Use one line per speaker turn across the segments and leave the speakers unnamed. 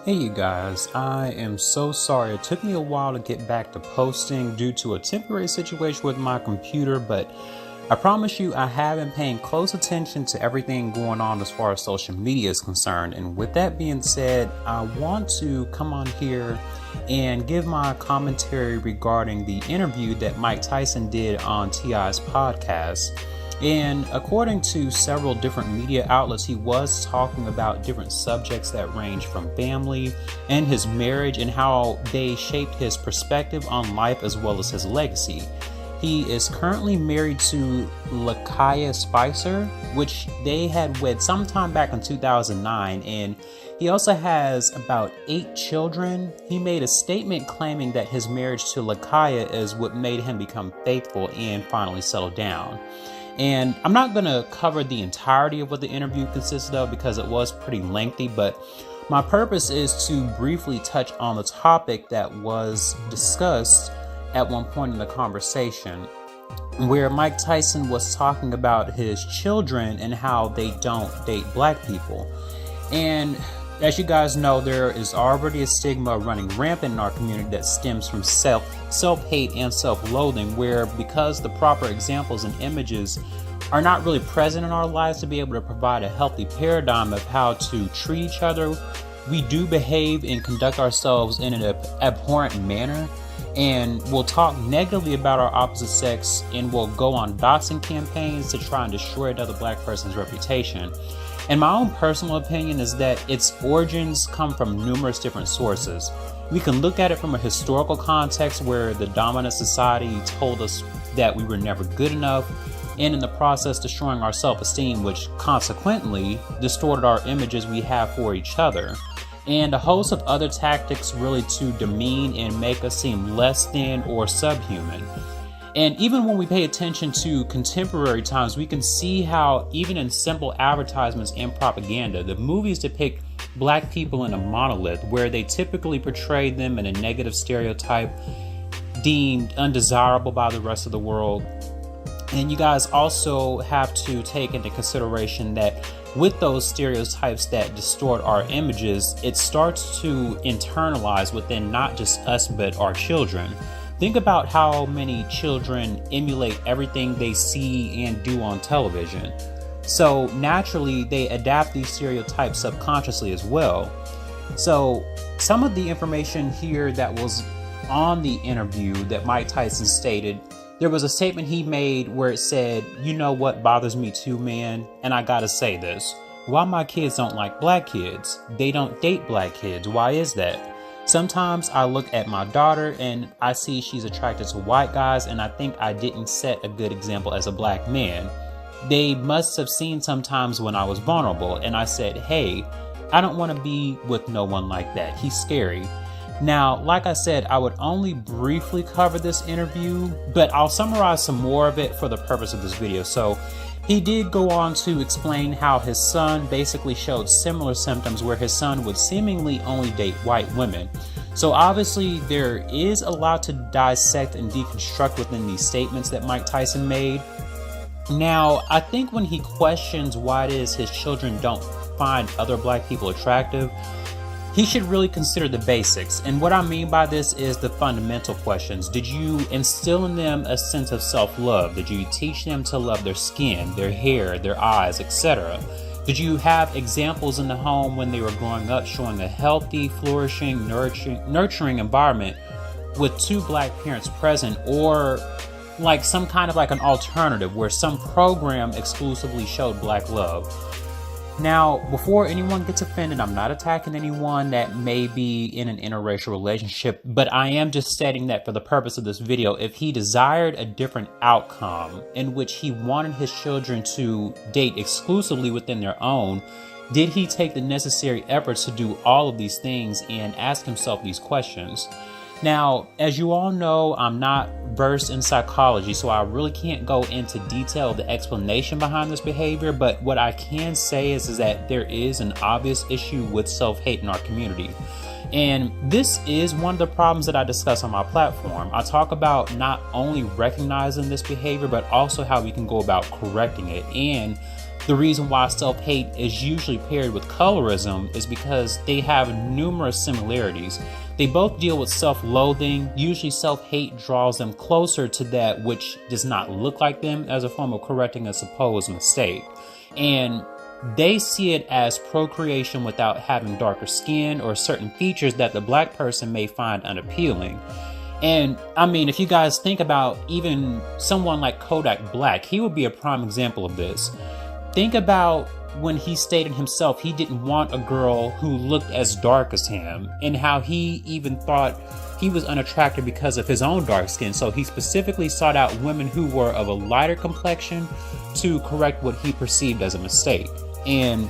Hey you guys, I am so sorry. It took me a while to get back to posting due to a temporary situation with my computer, but I promise you I have been paying close attention to everything going on as far as social media is concerned. And with that being said, I want to come on here and give my commentary regarding the interview that Mike Tyson did on T.I.'s podcast. And according to several different media outlets, he was talking about different subjects that range from family and his marriage and how they shaped his perspective on life as well as his legacy. He is currently married to Lakaya Spicer, which they had wed sometime back in 2009, and he also has about 8 children. He made a statement claiming that his marriage to Lakaya is what made him become faithful and finally settle down. And I'm not going to cover the entirety of what the interview consisted of because it was pretty lengthy, but my purpose is to briefly touch on the topic that was discussed at one point in the conversation, where Mike Tyson was talking about his children and how they don't date black people. And as you guys know, there is already a stigma running rampant in our community that stems from self-hate and self-loathing, where because the proper examples and images are not really present in our lives to be able to provide a healthy paradigm of how to treat each other, we do behave and conduct ourselves in an abhorrent manner, and we'll talk negatively about our opposite sex, and we'll go on doxing campaigns to try and destroy another black person's reputation. And my own personal opinion is that its origins come from numerous different sources. We can look at it from a historical context where the dominant society told us that we were never good enough, and in the process destroying our self-esteem, which consequently distorted our images we have for each other. And a host of other tactics really to demean and make us seem less than or subhuman. And even when we pay attention to contemporary times, we can see how even in simple advertisements and propaganda, the movies depict black people in a monolith where they typically portray them in a negative stereotype deemed undesirable by the rest of the world. And you guys also have to take into consideration that with those stereotypes that distort our images, it starts to internalize within not just us, but our children. Think about how many children emulate everything they see and do on television. So naturally, they adapt these stereotypes subconsciously as well. So some of the information here that was on the interview that Mike Tyson stated, there was a statement he made where it said, "You know what bothers me too, man? And I gotta say this. Why my kids don't like black kids? They don't date black kids. Why is that? Sometimes I look at my daughter and I see she's attracted to white guys, and I think I didn't set a good example as a black man. They must have seen sometimes when I was vulnerable, and I said, hey, I don't want to be with no one like that. He's scary." Now, like I said, I would only briefly cover this interview, but I'll summarize some more of it for the purpose of this video. So he did go on to explain how his son basically showed similar symptoms where his son would seemingly only date white women. So obviously there is a lot to dissect and deconstruct within these statements that Mike Tyson made. Now, I think when he questions why it is his children don't find other black people attractive, he should really consider the basics. And what I mean by this is the fundamental questions. Did you instill in them a sense of self-love? Did you teach them to love their skin, their hair, their eyes, etc.? Did you have examples in the home when they were growing up showing a healthy, flourishing, nurturing environment with 2 black parents present, or like some kind of like an alternative where some program exclusively showed black love? Now, before anyone gets offended, I'm not attacking anyone that may be in an interracial relationship, but I am just stating that for the purpose of this video, if he desired a different outcome in which he wanted his children to date exclusively within their own, did he take the necessary efforts to do all of these things and ask himself these questions? Now, as you all know, I'm not versed in psychology, so I really can't go into detail the explanation behind this behavior, but what I can say is that there is an obvious issue with self-hate in our community. And this is one of the problems that I discuss on my platform. I talk about not only recognizing this behavior, but also how we can go about correcting it and the reason why self-hate is usually paired with colorism is because they have numerous similarities. They both deal with self-loathing. Usually self-hate draws them closer to that which does not look like them as a form of correcting a supposed mistake. And they see it as procreation without having darker skin or certain features that the black person may find unappealing. And I mean, if you guys think about even someone like Kodak Black, he would be a prime example of this. Think about when he stated himself he didn't want a girl who looked as dark as him, and how he even thought he was unattractive because of his own dark skin. So he specifically sought out women who were of a lighter complexion to correct what he perceived as a mistake. And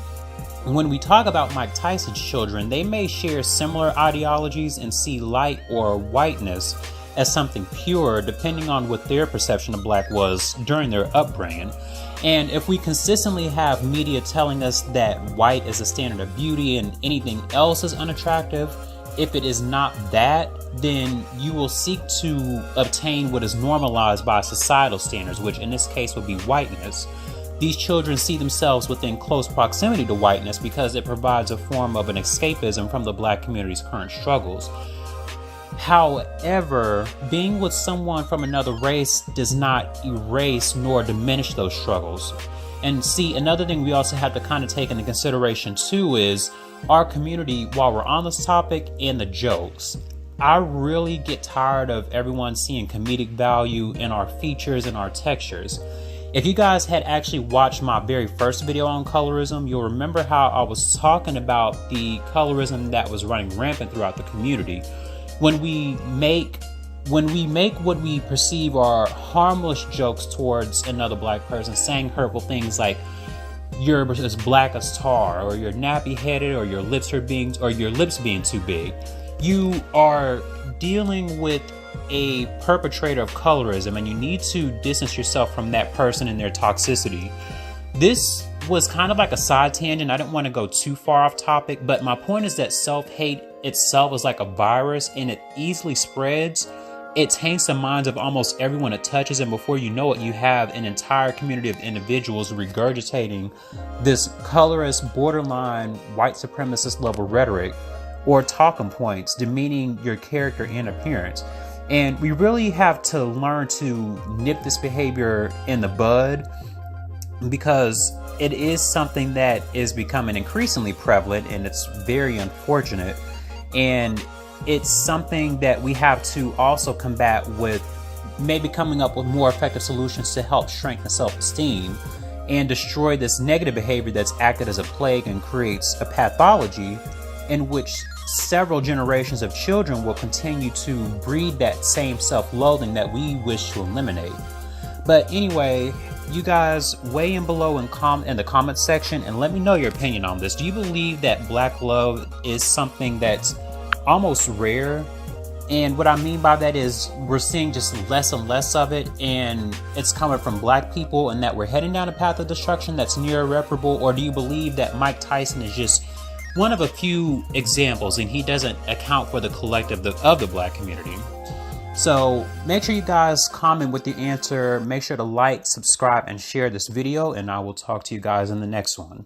when we talk about Mike Tyson's children, they may share similar ideologies and see light or whiteness as something pure, depending on what their perception of black was during their upbringing. And if we consistently have media telling us that white is a standard of beauty and anything else is unattractive, if it is not that, then you will seek to obtain what is normalized by societal standards, which in this case would be whiteness. These children see themselves within close proximity to whiteness because it provides a form of an escapism from the black community's current struggles. However, being with someone from another race does not erase nor diminish those struggles. And see, another thing we also have to kind of take into consideration too is our community, while we're on this topic, and the jokes. I really get tired of everyone seeing comedic value in our features and our textures. If you guys had actually watched my very first video on colorism, you'll remember how I was talking about the colorism that was running rampant throughout the community. When we make what we perceive are harmless jokes towards another black person, saying hurtful things like "you're as black as tar," or "you're nappy headed," or your lips being too big, you are dealing with a perpetrator of colorism, and you need to distance yourself from that person and their toxicity. This was kind of like a side tangent. I didn't want to go too far off topic, but my point is that self-hate itself is like a virus, and it easily spreads. It taints the minds of almost everyone it touches, and before you know it, you have an entire community of individuals regurgitating this colorist, borderline white supremacist level rhetoric or talking points demeaning your character and appearance. And we really have to learn to nip this behavior in the bud, because it is something that is becoming increasingly prevalent, and it's very unfortunate. And it's something that we have to also combat with maybe coming up with more effective solutions to help strengthen self-esteem and destroy this negative behavior that's acted as a plague and creates a pathology in which several generations of children will continue to breed that same self-loathing that we wish to eliminate. But anyway, you guys weigh in below in the comment section and let me know your opinion on this. Do you believe that black love is something that's almost rare? And what I mean by that is we're seeing just less and less of it, and it's coming from black people, and that we're heading down a path of destruction that's near irreparable? Or do you believe that Mike Tyson is just one of a few examples and he doesn't account for the collective of the black community? So make sure you guys comment with the answer. Make sure to like, subscribe, and share this video, and I will talk to you guys in the next one.